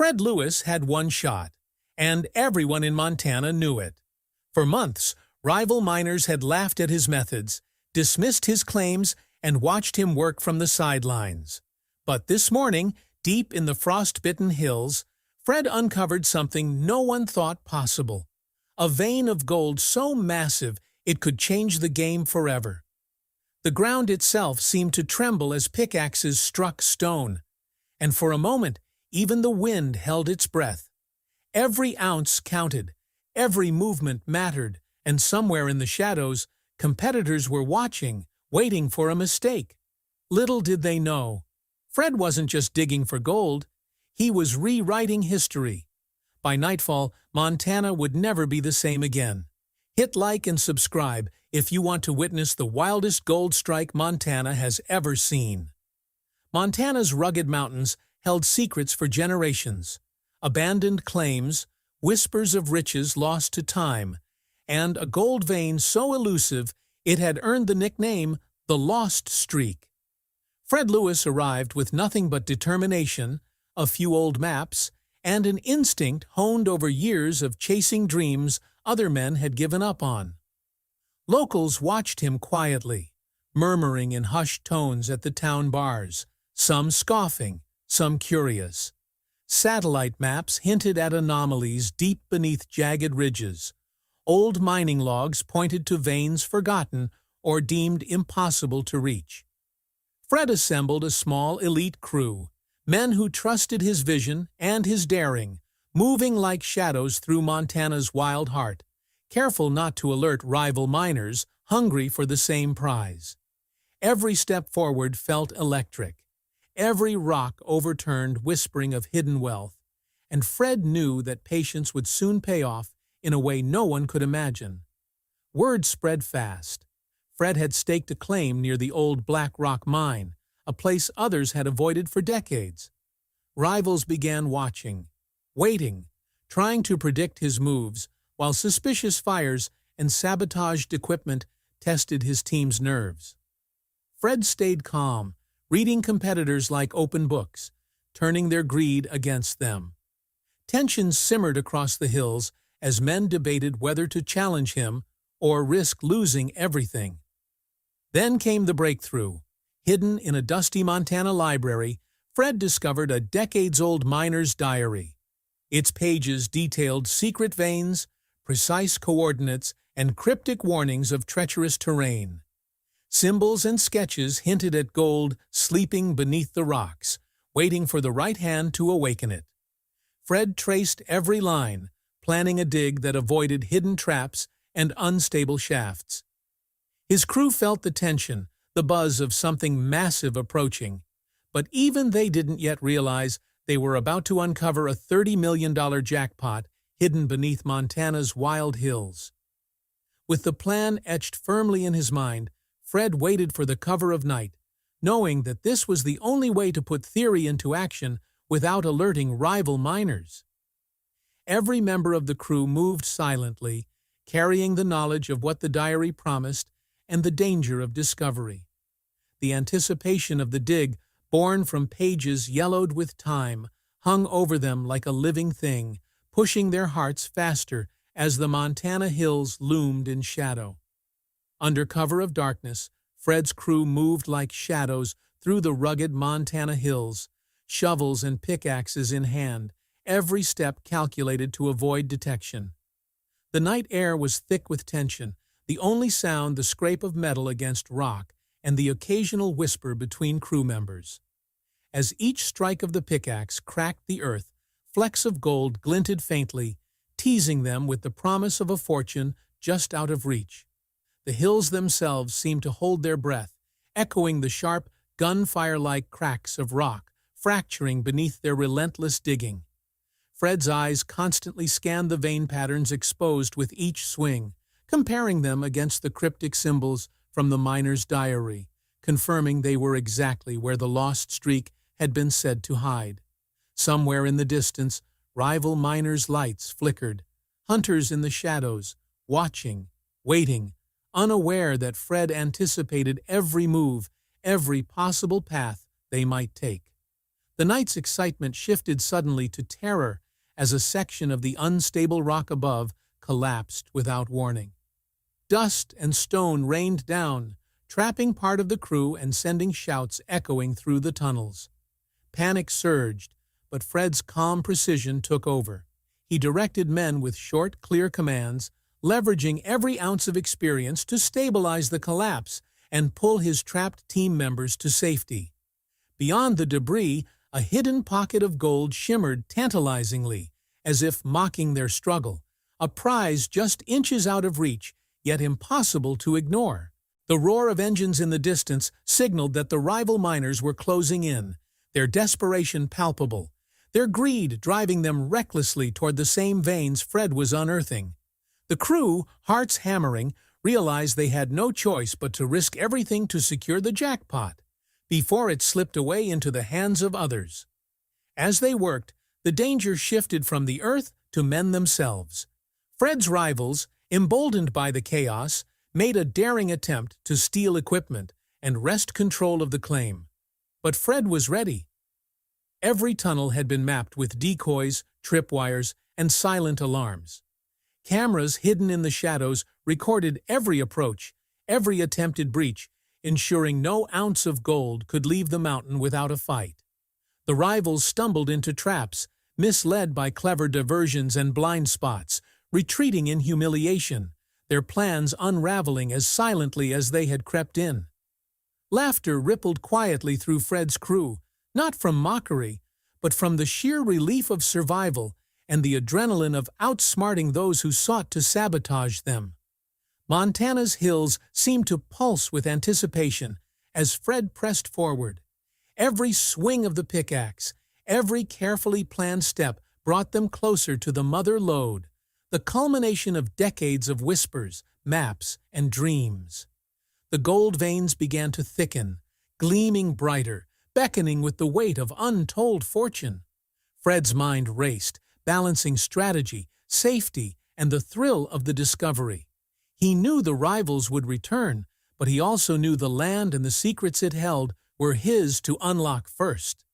Fred Lewis had one shot, and everyone in Montana knew it. For months, rival miners had laughed at his methods, dismissed his claims, and watched him work from the sidelines. But this morning, deep in the frost-bitten hills, Fred uncovered something no one thought possible. A vein of gold so massive it could change the game forever. The ground itself seemed to tremble as pickaxes struck stone, and for a moment even the wind held its breath. Every ounce counted, every movement mattered, and somewhere in the shadows, competitors were watching, waiting for a mistake. Little did they know, Fred wasn't just digging for gold, he was rewriting history. By nightfall, Montana would never be the same again. Hit like and subscribe if you want to witness the wildest gold strike Montana has ever seen. Montana's rugged mountains held secrets for generations, abandoned claims, whispers of riches lost to time, and a gold vein so elusive it had earned the nickname the Lost Streak. Fred Lewis arrived with nothing but determination, a few old maps, and an instinct honed over years of chasing dreams other men had given up on. Locals watched him quietly, murmuring in hushed tones at the town bars, some scoffing, some curious. Satellite maps hinted at anomalies deep beneath jagged ridges. Old mining logs pointed to veins forgotten or deemed impossible to reach. Fred assembled a small elite crew, men who trusted his vision and his daring, moving like shadows through Montana's wild heart, careful not to alert rival miners hungry for the same prize. Every step forward felt electric. Every rock overturned whispering of hidden wealth, and Fred knew that patience would soon pay off in a way no one could imagine. Word spread fast. Fred had staked a claim near the old Black Rock mine, a place others had avoided for decades. Rivals began watching, waiting, trying to predict his moves, while suspicious fires and sabotaged equipment tested his team's nerves. Fred stayed calm, reading competitors like open books, turning their greed against them. Tensions simmered across the hills as men debated whether to challenge him or risk losing everything. Then came the breakthrough. Hidden in a dusty Montana library, Fred discovered a decades-old miner's diary. Its pages detailed secret veins, precise coordinates, and cryptic warnings of treacherous terrain. Symbols and sketches hinted at gold sleeping beneath the rocks, waiting for the right hand to awaken it. Fred traced every line, planning a dig that avoided hidden traps and unstable shafts. His crew felt the tension, the buzz of something massive approaching, but even they didn't yet realize they were about to uncover a $30 million jackpot hidden beneath Montana's wild hills. With the plan etched firmly in his mind, Fred waited for the cover of night, knowing that this was the only way to put theory into action without alerting rival miners. Every member of the crew moved silently, carrying the knowledge of what the diary promised and the danger of discovery. The anticipation of the dig, born from pages yellowed with time, hung over them like a living thing, pushing their hearts faster as the Montana hills loomed in shadow. Under cover of darkness, Fred's crew moved like shadows through the rugged Montana hills, shovels and pickaxes in hand, every step calculated to avoid detection. The night air was thick with tension, the only sound the scrape of metal against rock and the occasional whisper between crew members. As each strike of the pickaxe cracked the earth, flecks of gold glinted faintly, teasing them with the promise of a fortune just out of reach. The hills themselves seemed to hold their breath, echoing the sharp, gunfire-like cracks of rock, fracturing beneath their relentless digging. Fred's eyes constantly scanned the vein patterns exposed with each swing, comparing them against the cryptic symbols from the miner's diary, confirming they were exactly where the lost streak had been said to hide. Somewhere in the distance, rival miners' lights flickered, hunters in the shadows, watching, waiting, unaware that Fred anticipated every move, every possible path they might take. The night's excitement shifted suddenly to terror as a section of the unstable rock above collapsed without warning. Dust and stone rained down, trapping part of the crew and sending shouts echoing through the tunnels. Panic surged, but Fred's calm precision took over. He directed men with short, clear commands, leveraging every ounce of experience to stabilize the collapse and pull his trapped team members to safety. Beyond the debris, a hidden pocket of gold shimmered tantalizingly, as if mocking their struggle, a prize just inches out of reach, yet impossible to ignore. The roar of engines in the distance signaled that the rival miners were closing in, their desperation palpable, their greed driving them recklessly toward the same veins Fred was unearthing. The crew, hearts hammering, realized they had no choice but to risk everything to secure the jackpot, before it slipped away into the hands of others. As they worked, the danger shifted from the earth to men themselves. Fred's rivals, emboldened by the chaos, made a daring attempt to steal equipment and wrest control of the claim. But Fred was ready. Every tunnel had been mapped with decoys, tripwires, and silent alarms. Cameras hidden in the shadows recorded every approach, every attempted breach, ensuring no ounce of gold could leave the mountain without a fight. The rivals stumbled into traps, misled by clever diversions and blind spots, retreating in humiliation, their plans unraveling as silently as they had crept in. Laughter rippled quietly through Fred's crew, not from mockery, but from the sheer relief of survival and the adrenaline of outsmarting those who sought to sabotage them. Montana's hills seemed to pulse with anticipation as Fred pressed forward. Every swing of the pickaxe, every carefully planned step brought them closer to the mother lode, the culmination of decades of whispers, maps, and dreams. The gold veins began to thicken, gleaming brighter, beckoning with the weight of untold fortune. Fred's mind raced, balancing strategy, safety, and the thrill of the discovery. He knew the rivals would return, but he also knew the land and the secrets it held were his to unlock first.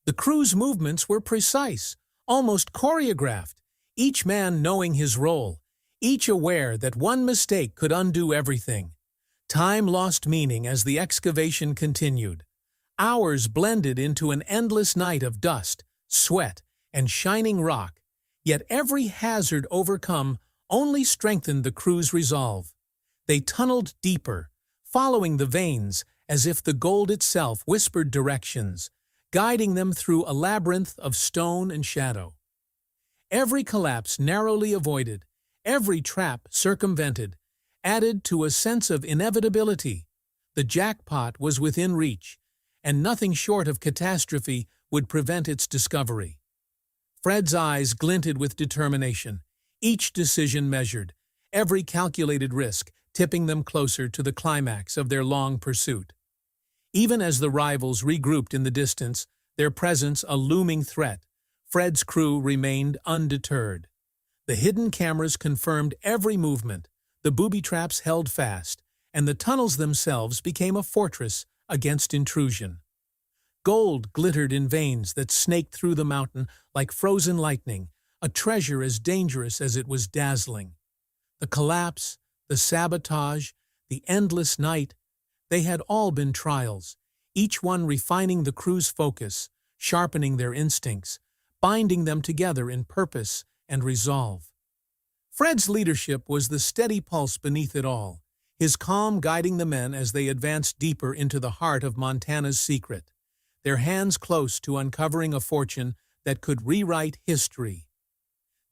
The crew's movements were precise, almost choreographed, each man knowing his role, each aware that one mistake could undo everything. Time lost meaning as the excavation continued. Hours blended into an endless night of dust, sweat, and shining rock, yet every hazard overcome only strengthened the crew's resolve. They tunneled deeper, following the veins as if the gold itself whispered directions, guiding them through a labyrinth of stone and shadow. Every collapse narrowly avoided, every trap circumvented, added to a sense of inevitability. The jackpot was within reach, and nothing short of catastrophe would prevent its discovery. Fred's eyes glinted with determination, each decision measured, every calculated risk tipping them closer to the climax of their long pursuit. Even as the rivals regrouped in the distance, their presence a looming threat, Fred's crew remained undeterred. The hidden cameras confirmed every movement, the booby traps held fast, and the tunnels themselves became a fortress against intrusion. Gold glittered in veins that snaked through the mountain like frozen lightning, a treasure as dangerous as it was dazzling. The collapse, the sabotage, the endless night, they had all been trials, each one refining the crew's focus, sharpening their instincts, binding them together in purpose and resolve. Fred's leadership was the steady pulse beneath it all, his calm guiding the men as they advanced deeper into the heart of Montana's secret, their hands close to uncovering a fortune that could rewrite history.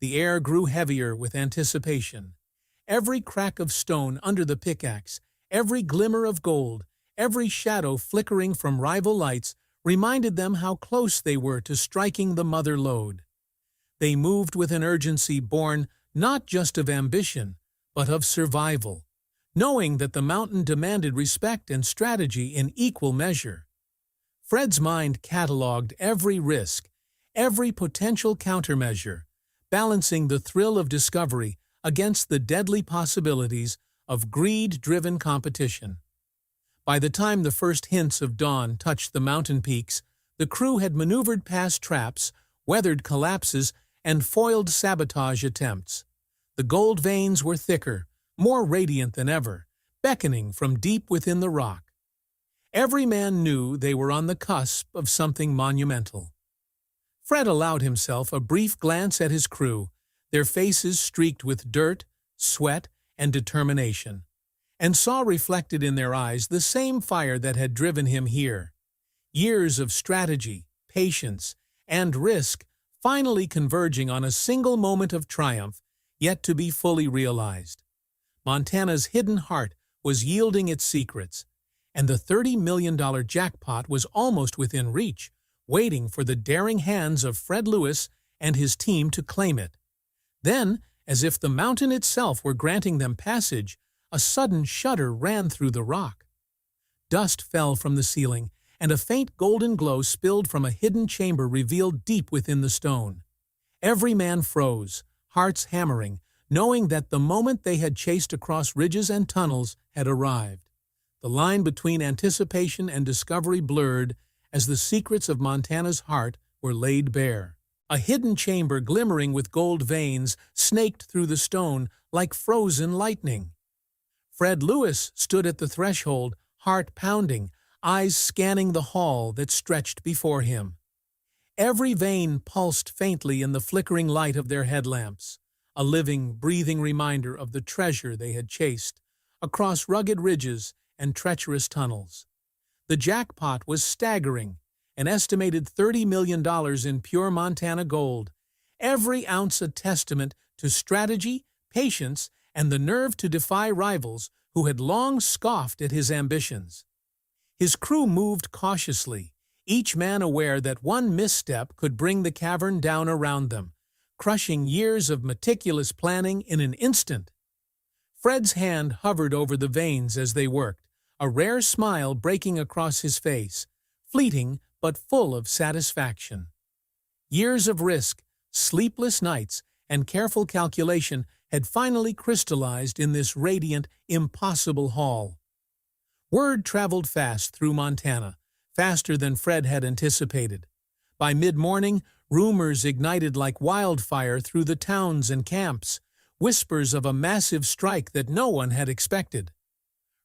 The air grew heavier with anticipation. Every crack of stone under the pickaxe, every glimmer of gold, every shadow flickering from rival lights reminded them how close they were to striking the mother lode. They moved with an urgency born not just of ambition, but of survival, knowing that the mountain demanded respect and strategy in equal measure. Fred's mind cataloged every risk, every potential countermeasure, balancing the thrill of discovery against the deadly possibilities of greed-driven competition. By the time the first hints of dawn touched the mountain peaks, The crew had maneuvered past traps, weathered collapses, and foiled sabotage attempts. The gold veins were thicker, more radiant than ever, beckoning from deep within the rock. Every man knew they were on the cusp of something monumental. Fred allowed himself a brief glance at his crew, their faces streaked with dirt, sweat, and determination, and saw reflected in their eyes the same fire that had driven him here. Years of strategy, patience, and risk finally converging on a single moment of triumph yet to be fully realized. Montana's hidden heart was yielding its secrets, and the $30 million jackpot was almost within reach, waiting for the daring hands of Fred Lewis and his team to claim it. Then, as if the mountain itself were granting them passage, a sudden shudder ran through the rock. Dust fell from the ceiling, and a faint golden glow spilled from a hidden chamber revealed deep within the stone. Every man froze, hearts hammering, knowing that the moment they had chased across ridges and tunnels had arrived. The line between anticipation and discovery blurred as the secrets of Montana's heart were laid bare. A hidden chamber glimmering with gold veins snaked through the stone like frozen lightning. Fred Lewis stood at the threshold, heart pounding, eyes scanning the hall that stretched before him. Every vein pulsed faintly in the flickering light of their headlamps, a living, breathing reminder of the treasure they had chased across rugged ridges and treacherous tunnels. The jackpot was staggering, an estimated $30 million in pure Montana gold, every ounce a testament to strategy, patience, and the nerve to defy rivals who had long scoffed at his ambitions. His crew moved cautiously, each man aware that one misstep could bring the cavern down around them, crushing years of meticulous planning in an instant. Fred's hand hovered over the veins as they worked, a rare smile breaking across his face, fleeting but full of satisfaction. Years of risk, sleepless nights, and careful calculation had finally crystallized in this radiant, impossible haul. Word traveled fast through Montana, faster than Fred had anticipated. By mid-morning, rumors ignited like wildfire through the towns and camps, whispers of a massive strike that no one had expected.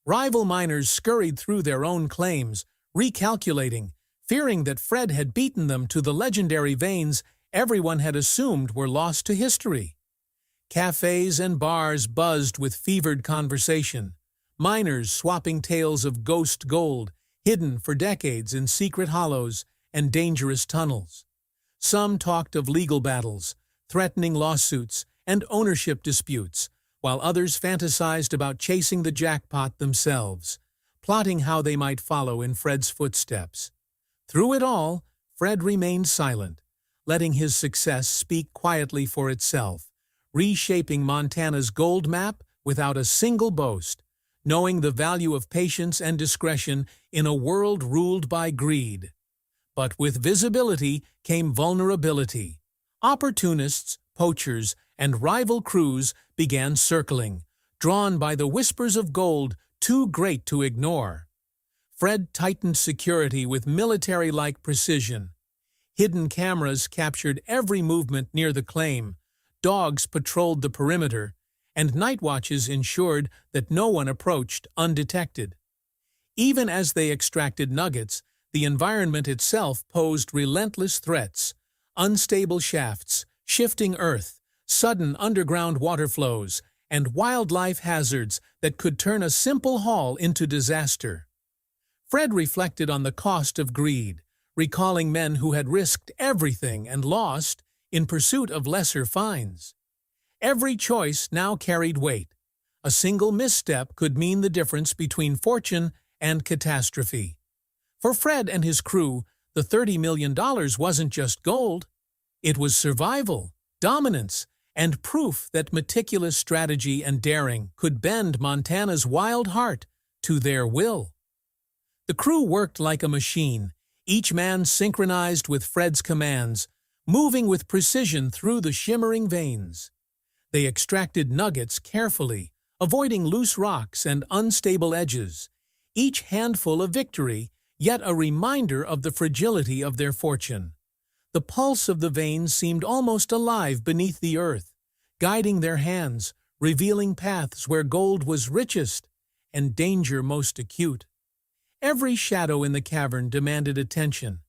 Rival miners scurried through their own claims, recalculating, fearing that Fred had beaten them to the legendary veins everyone had assumed were lost to history. Cafes and bars buzzed with fevered conversation, miners swapping tales of ghost gold, hidden for decades in secret hollows and dangerous tunnels. Some talked of legal battles, threatening lawsuits, and ownership disputes, while others fantasized about chasing the jackpot themselves, plotting how they might follow in Fred's footsteps. Through it all, Fred remained silent, letting his success speak quietly for itself, reshaping Montana's gold map without a single boast, knowing the value of patience and discretion in a world ruled by greed. But with visibility came vulnerability. Opportunists, poachers, and rival crews began circling, drawn by the whispers of gold too great to ignore. Fred tightened security with military-like precision. Hidden cameras captured every movement near the claim, dogs patrolled the perimeter, and night watches ensured that no one approached undetected. Even as they extracted nuggets, the environment itself posed relentless threats: unstable shafts, shifting earth, sudden underground water flows, and wildlife hazards that could turn a simple haul into disaster. Fred reflected on the cost of greed, recalling men who had risked everything and lost in pursuit of lesser finds. Every choice now carried weight. A single misstep could mean the difference between fortune and catastrophe. For Fred and his crew, the $30 million wasn't just gold. It was survival, dominance, and proof that meticulous strategy and daring could bend Montana's wild heart to their will. The crew worked like a machine, each man synchronized with Fred's commands, moving with precision through the shimmering veins. They extracted nuggets carefully, avoiding loose rocks and unstable edges, each handful a victory, yet a reminder of the fragility of their fortune. The pulse of the veins seemed almost alive beneath the earth, guiding their hands, revealing paths where gold was richest and danger most acute. Every shadow in the cavern demanded attention.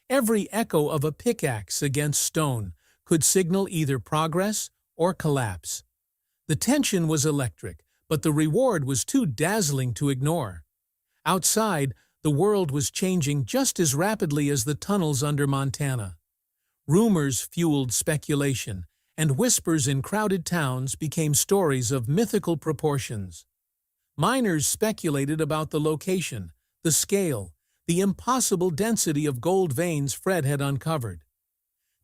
Every echo of a pickaxe against stone could signal either progress or collapse. The tension was electric, but the reward was too dazzling to ignore. Outside, the world was changing just as rapidly as the tunnels under Montana. Rumors fueled speculation, and whispers in crowded towns became stories of mythical proportions. Miners speculated about the location, the scale, the impossible density of gold veins Fred had uncovered.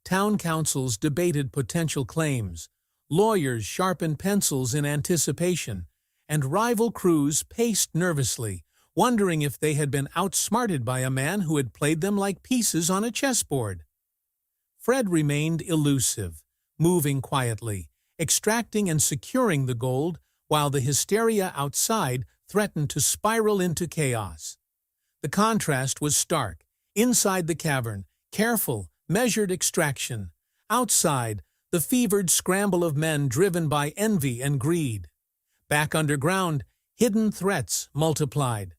Town councils debated potential claims, lawyers sharpened pencils in anticipation, and rival crews paced nervously, wondering if they had been outsmarted by a man who had played them like pieces on a chessboard. Fred remained elusive, moving quietly, extracting and securing the gold, while the hysteria outside threatened to spiral into chaos. The contrast was stark. Inside the cavern, careful, measured extraction. Outside, the fevered scramble of men driven by envy and greed. Back underground, hidden threats multiplied.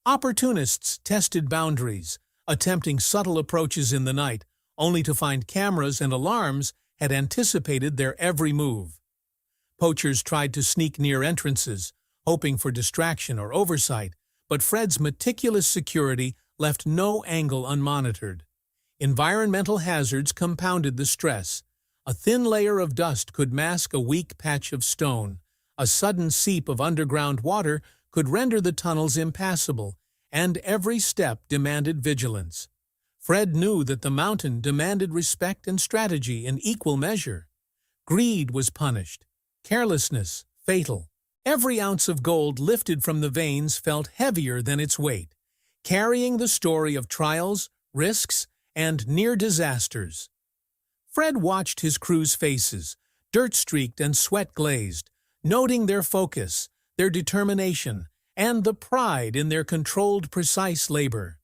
Opportunists tested boundaries, attempting subtle approaches in the night, only to find cameras and alarms had anticipated their every move. Poachers tried to sneak near entrances, hoping for distraction or oversight, but Fred's meticulous security left no angle unmonitored. Environmental hazards compounded the stress. A thin layer of dust could mask a weak patch of stone. A sudden seep of underground water could render the tunnels impassable, and every step demanded vigilance. Fred knew that the mountain demanded respect and strategy in equal measure. Greed was punished, carelessness fatal. Every ounce of gold lifted from the veins felt heavier than its weight, carrying the story of trials, risks, and near disasters. Fred watched his crew's faces, dirt-streaked and sweat-glazed, noting their focus, their determination, and the pride in their controlled, precise labor.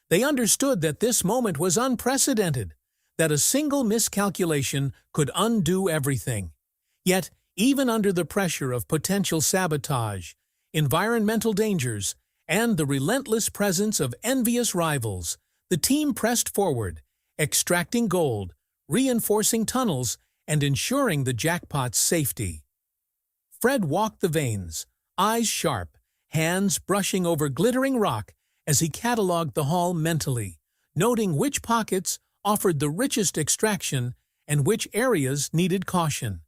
They understood that this moment was unprecedented, that a single miscalculation could undo everything. Yet, even under the pressure of potential sabotage, environmental dangers, and the relentless presence of envious rivals, the team pressed forward, extracting gold, reinforcing tunnels, and ensuring the Jackpot's safety. Fred walked the veins, eyes sharp, hands brushing over glittering rock as he cataloged the haul mentally, noting which pockets offered the richest extraction and which areas needed caution.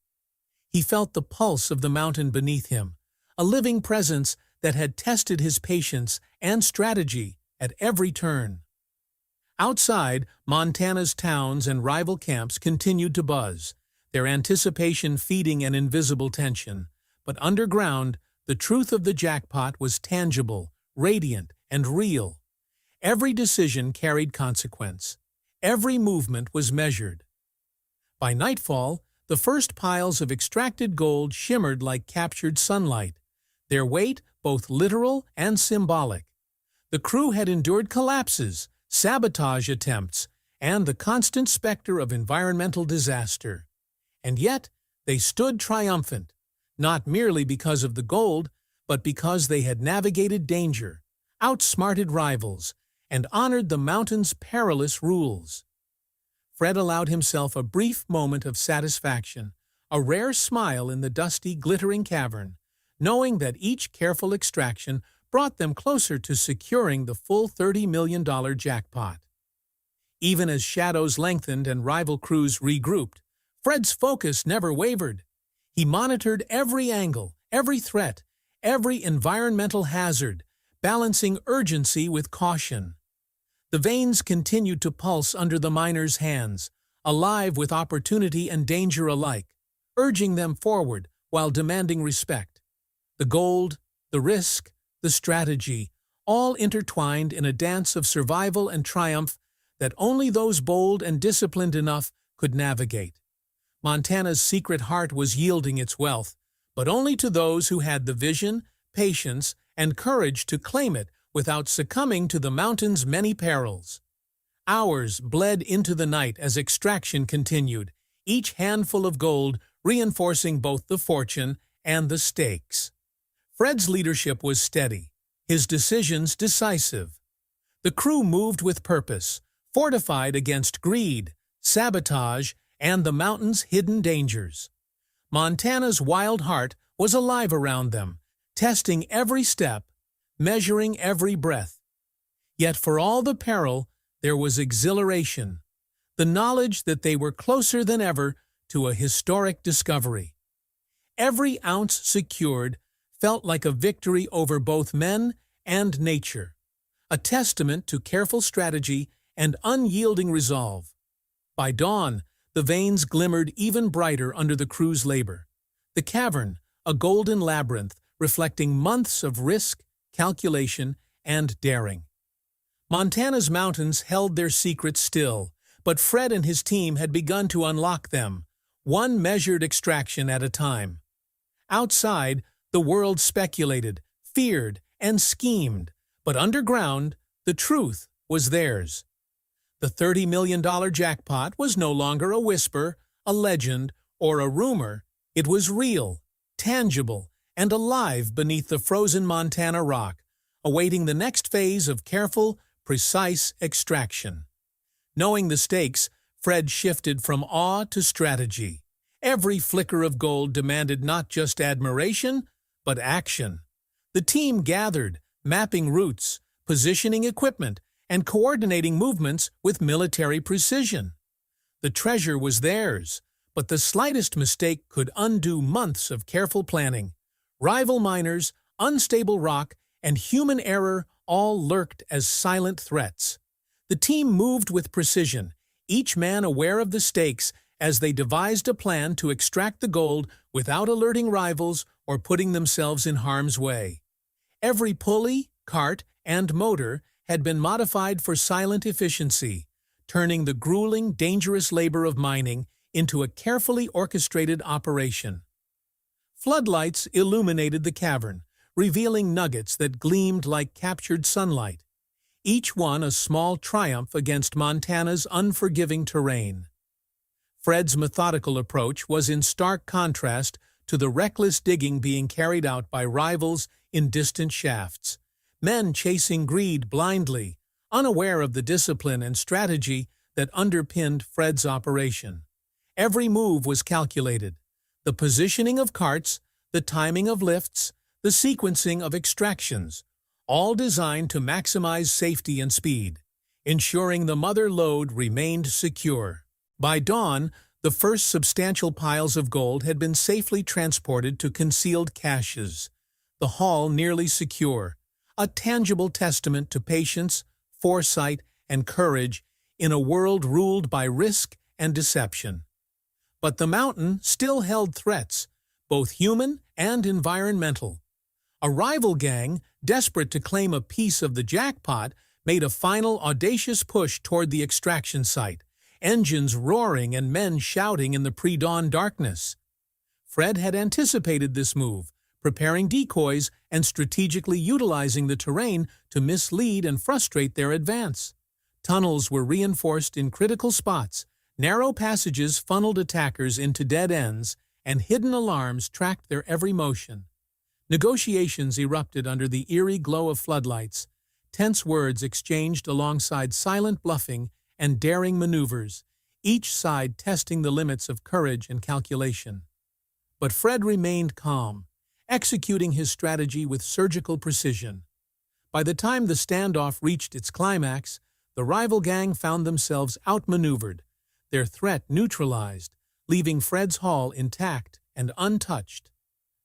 He felt the pulse of the mountain beneath him, a living presence that had tested his patience and strategy at every turn. Outside, Montana's towns and rival camps continued to buzz, their anticipation feeding an invisible tension. But underground, the truth of the Jackpot was tangible, radiant, and real. Every decision carried consequence. Every movement was measured. By nightfall, the first piles of extracted gold shimmered like captured sunlight, their weight both literal and symbolic. The crew had endured collapses, sabotage attempts, and the constant specter of environmental disaster. And yet, they stood triumphant, not merely because of the gold, but because they had navigated danger, outsmarted rivals, and honored the mountain's perilous rules. Fred allowed himself a brief moment of satisfaction, a rare smile in the dusty, glittering cavern, knowing that each careful extraction brought them closer to securing the full $30 million jackpot. Even as shadows lengthened and rival crews regrouped, Fred's focus never wavered. He monitored every angle, every threat, every environmental hazard, balancing urgency with caution. The veins continued to pulse under the miners' hands, alive with opportunity and danger alike, urging them forward while demanding respect. The gold, the risk, the strategy, all intertwined in a dance of survival and triumph that only those bold and disciplined enough could navigate. Montana's secret heart was yielding its wealth, but only to those who had the vision, patience, and courage to claim it without succumbing to the mountain's many perils. Hours bled into the night as extraction continued, each handful of gold reinforcing both the fortune and the stakes. Fred's leadership was steady, his decisions decisive. The crew moved with purpose, fortified against greed, sabotage, and the mountain's hidden dangers. Montana's wild heart was alive around them, testing every step, measuring every breath. Yet for all the peril, there was exhilaration, the knowledge that they were closer than ever to a historic discovery. Every ounce secured felt like a victory over both men and nature, a testament to careful strategy and unyielding resolve. By dawn, the veins glimmered even brighter under the crew's labor. The cavern, a golden labyrinth reflecting months of risk, calculation, and daring. Montana's mountains held their secrets still, but Fred and his team had begun to unlock them, one measured extraction at a time. Outside, the world speculated, feared, and schemed, but underground, the truth was theirs. The $30 million jackpot was no longer a whisper, a legend, or a rumor. It was real, tangible, and alive beneath the frozen Montana rock, awaiting the next phase of careful, precise extraction. Knowing the stakes, Fred shifted from awe to strategy. Every flicker of gold demanded not just admiration, but action. The team gathered, mapping routes, positioning equipment, and coordinating movements with military precision. The treasure was theirs, but the slightest mistake could undo months of careful planning. Rival miners, unstable rock, and human error all lurked as silent threats. The team moved with precision, each man aware of the stakes as they devised a plan to extract the gold without alerting rivals or putting themselves in harm's way. Every pulley, cart, and motor had been modified for silent efficiency, turning the grueling, dangerous labor of mining into a carefully orchestrated operation. Floodlights illuminated the cavern, revealing nuggets that gleamed like captured sunlight, each one a small triumph against Montana's unforgiving terrain. Fred's methodical approach was in stark contrast to the reckless digging being carried out by rivals in distant shafts, men chasing greed blindly, unaware of the discipline and strategy that underpinned Fred's operation. Every move was calculated. The positioning of carts, the timing of lifts, the sequencing of extractions, all designed to maximize safety and speed, ensuring the mother lode remained secure. By dawn, the first substantial piles of gold had been safely transported to concealed caches, the haul nearly secure, a tangible testament to patience, foresight, and courage in a world ruled by risk and deception. But the mountain still held threats, both human and environmental. A rival gang, desperate to claim a piece of the jackpot, made a final audacious push toward the extraction site, engines roaring and men shouting in the pre-dawn darkness. Fred had anticipated this move, preparing decoys and strategically utilizing the terrain to mislead and frustrate their advance. Tunnels were reinforced in critical spots, narrow passages funneled attackers into dead ends, and hidden alarms tracked their every motion. Negotiations erupted under the eerie glow of floodlights, tense words exchanged alongside silent bluffing and daring maneuvers, each side testing the limits of courage and calculation. But Fred remained calm, executing his strategy with surgical precision. By the time the standoff reached its climax, the rival gang found themselves outmaneuvered, their threat neutralized, leaving Fred's haul intact and untouched.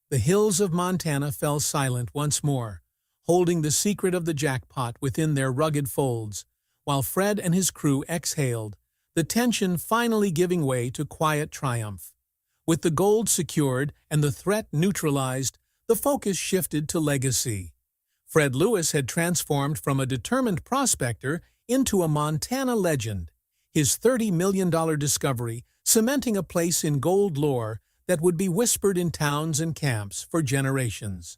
The hills of Montana fell silent once more, holding the secret of the jackpot within their rugged folds, while Fred and his crew exhaled, the tension finally giving way to quiet triumph. With the gold secured and the threat neutralized, the focus shifted to legacy. Fred Lewis had transformed from a determined prospector into a Montana legend, his $30 million discovery cementing a place in gold lore that would be whispered in towns and camps for generations.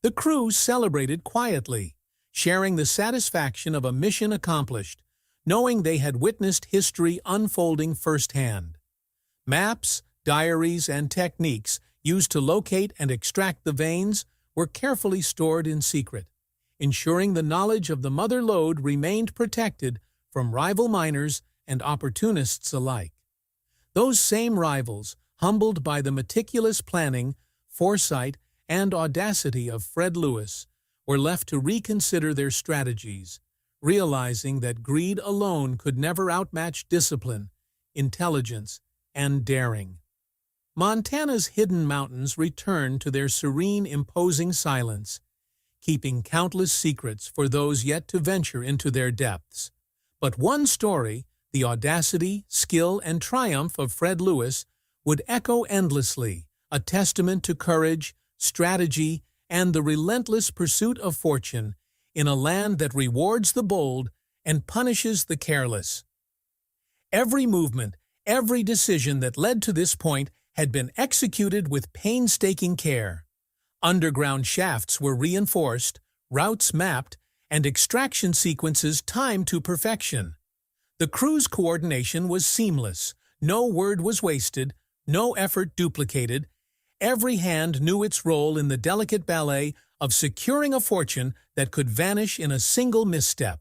The crew celebrated quietly, sharing the satisfaction of a mission accomplished, knowing they had witnessed history unfolding firsthand. Maps, diaries, and techniques used to locate and extract the veins were carefully stored in secret, ensuring the knowledge of the mother lode remained protected from rival miners and opportunists alike. Those same rivals, humbled by the meticulous planning, foresight, and audacity of Fred Lewis, were left to reconsider their strategies, realizing that greed alone could never outmatch discipline, intelligence, and daring. Montana's hidden mountains returned to their serene, imposing silence, keeping countless secrets for those yet to venture into their depths. But one story, the audacity, skill, and triumph of Fred Lewis, would echo endlessly, a testament to courage, strategy, and the relentless pursuit of fortune in a land that rewards the bold and punishes the careless. Every movement, every decision that led to this point had been executed with painstaking care. Underground shafts were reinforced, routes mapped, and extraction sequences timed to perfection. The crew's coordination was seamless, no word was wasted, no effort duplicated. Every hand knew its role in the delicate ballet of securing a fortune that could vanish in a single misstep.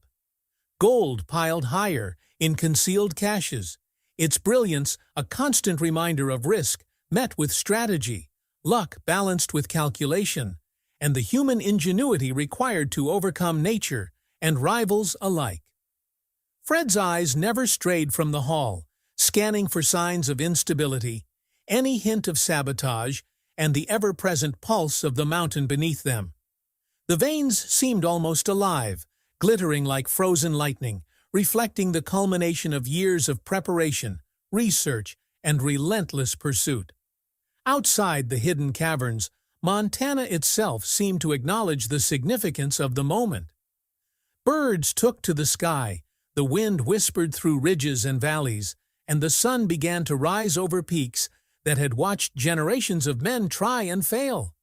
Gold piled higher in concealed caches, its brilliance a constant reminder of risk met with strategy, luck balanced with calculation, and the human ingenuity required to overcome nature and rivals alike. Fred's eyes never strayed from the haul, scanning for signs of instability, any hint of sabotage, and the ever-present pulse of the mountain beneath them. The veins seemed almost alive, glittering like frozen lightning, reflecting the culmination of years of preparation, research, and relentless pursuit. Outside the hidden caverns, Montana itself seemed to acknowledge the significance of the moment. Birds took to the sky, the wind whispered through ridges and valleys, and the sun began to rise over peaks that had watched generations of men try and fail.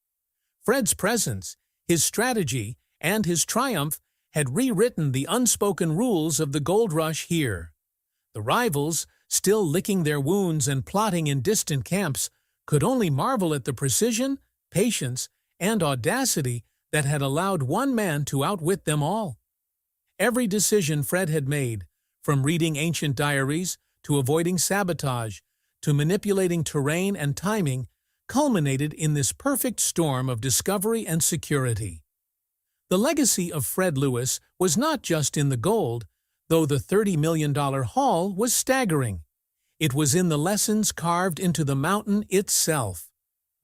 Fred's presence, his strategy, and his triumph had rewritten the unspoken rules of the gold rush here. The rivals, still licking their wounds and plotting in distant camps, could only marvel at the precision, patience, and audacity that had allowed one man to outwit them all. Every decision Fred had made, from reading ancient diaries to avoiding sabotage to manipulating terrain and timing, culminated in this perfect storm of discovery and security. The legacy of Fred Lewis was not just in the gold, though the $30 million haul was staggering. It was in the lessons carved into the mountain itself.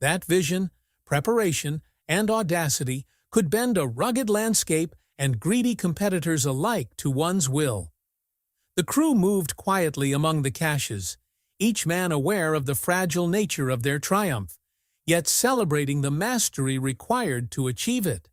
That vision, preparation, and audacity could bend a rugged landscape and greedy competitors alike to one's will. The crew moved quietly among the caches, each man aware of the fragile nature of their triumph, yet celebrating the mastery required to achieve it.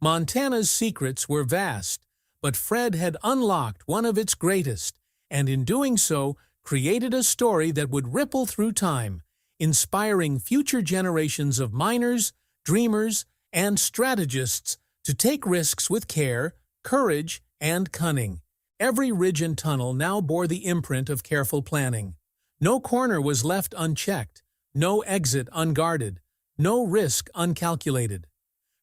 Montana's secrets were vast, but Fred had unlocked one of its greatest, and in doing so, created a story that would ripple through time, inspiring future generations of miners, dreamers, and strategists to take risks with care, courage, and cunning. Every ridge and tunnel now bore the imprint of careful planning. No corner was left unchecked, no exit unguarded, no risk uncalculated.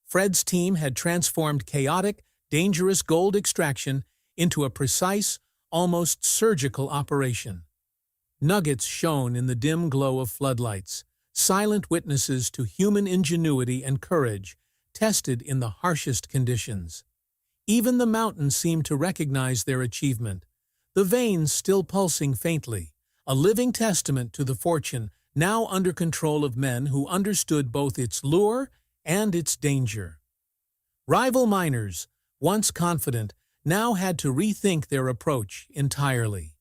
Fred's team had transformed chaotic, dangerous gold extraction into a precise, almost surgical operation. Nuggets shone in the dim glow of floodlights, silent witnesses to human ingenuity and courage, tested in the harshest conditions. Even the mountains seemed to recognize their achievement, the veins still pulsing faintly, a living testament to the fortune now under control of men who understood both its lure and its danger. Rival miners, once confident, now had to rethink their approach entirely.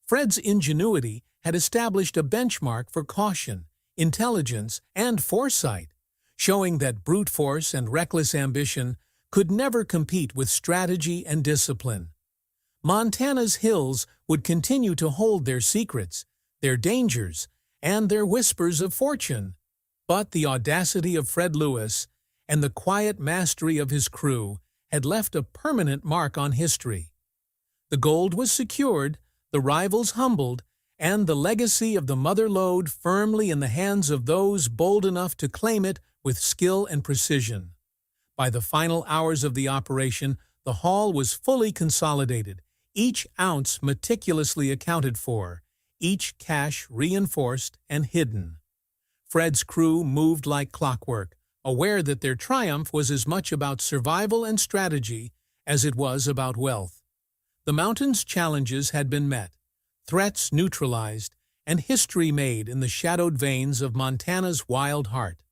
Fred's ingenuity had established a benchmark for caution, intelligence, and foresight, showing that brute force and reckless ambition could never compete with strategy and discipline. Montana's hills would continue to hold their secrets, their dangers, and their whispers of fortune, but the audacity of Fred Lewis and the quiet mastery of his crew had left a permanent mark on history. The gold was secured, the rivals humbled, and the legacy of the mother lode firmly in the hands of those bold enough to claim it with skill and precision. By the final hours of the operation, the haul was fully consolidated, each ounce meticulously accounted for, each cache reinforced and hidden. Fred's crew moved like clockwork, aware that their triumph was as much about survival and strategy as it was about wealth. The mountain's challenges had been met, threats neutralized, and history made in the shadowed veins of Montana's wild heart.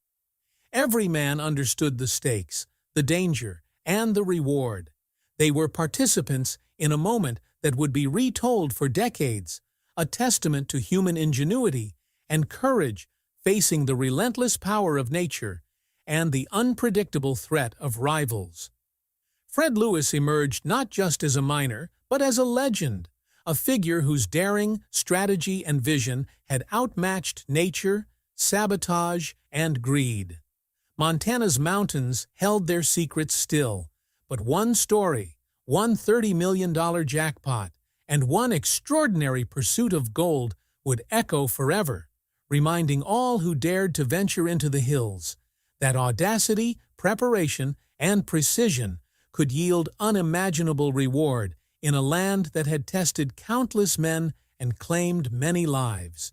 Every man understood the stakes, the danger, and the reward. They were participants in a moment that would be retold for decades, a testament to human ingenuity and courage facing the relentless power of nature and the unpredictable threat of rivals. Fred Lewis emerged not just as a miner, but as a legend, a figure whose daring, strategy, and vision had outmatched nature, sabotage, and greed. Montana's mountains held their secrets still, but one story, one $30 million jackpot, and one extraordinary pursuit of gold would echo forever, reminding all who dared to venture into the hills that audacity, preparation, and precision could yield unimaginable reward in a land that had tested countless men and claimed many lives.